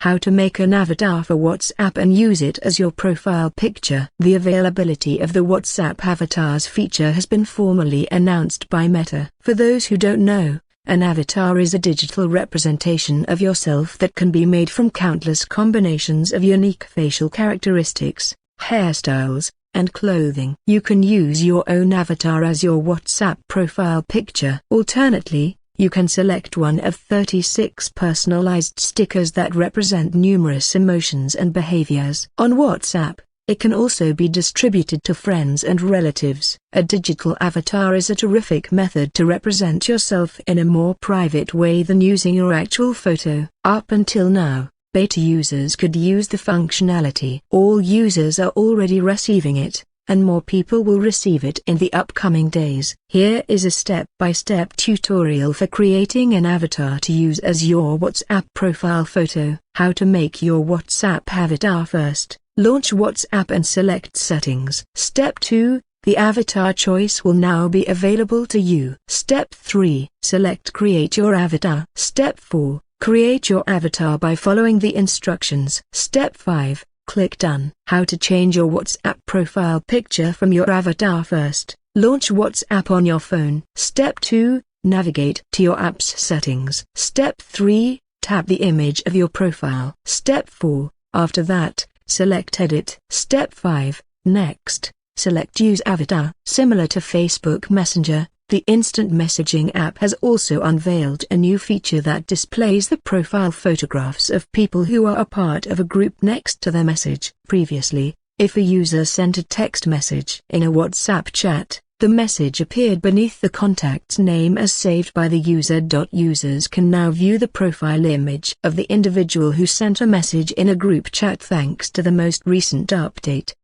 How to make an avatar for WhatsApp and use it as your profile picture. The availability of the WhatsApp avatars feature has been formally announced by Meta. For those who don't know, an avatar is a digital representation of yourself that can be made from countless combinations of unique facial characteristics, hairstyles, and clothing. You can use your own avatar as your WhatsApp profile picture. Alternately, you can select one of 36 personalized stickers that represent numerous emotions and behaviors. On WhatsApp, it can also be distributed to friends and relatives. A digital avatar is a terrific method to represent yourself in a more private way than using your actual photo. Up until now, beta users could use the functionality. All users are already receiving it, and more people will receive it in the upcoming days. Here is a step-by-step tutorial for creating an avatar to use as your WhatsApp profile photo. How to make your WhatsApp avatar. First, launch WhatsApp and select Settings. Step 2, the avatar choice will now be available to you. Step 3, select Create your avatar. Step 4, create your avatar by following the instructions. Step 5, click Done. How to change your WhatsApp profile picture from your avatar. First, launch WhatsApp on your phone. Step 2, navigate to your app's settings. Step 3, tap the image of your profile. Step 4, after that, select Edit. Step 5, next, select Use Avatar. Similar to Facebook Messenger, the instant messaging app has also unveiled a new feature that displays the profile photographs of people who are a part of a group next to their message. Previously, if a user sent a text message in a WhatsApp chat, the message appeared beneath the contact's name as saved by the user. Users can now view the profile image of the individual who sent a message in a group chat thanks to the most recent update.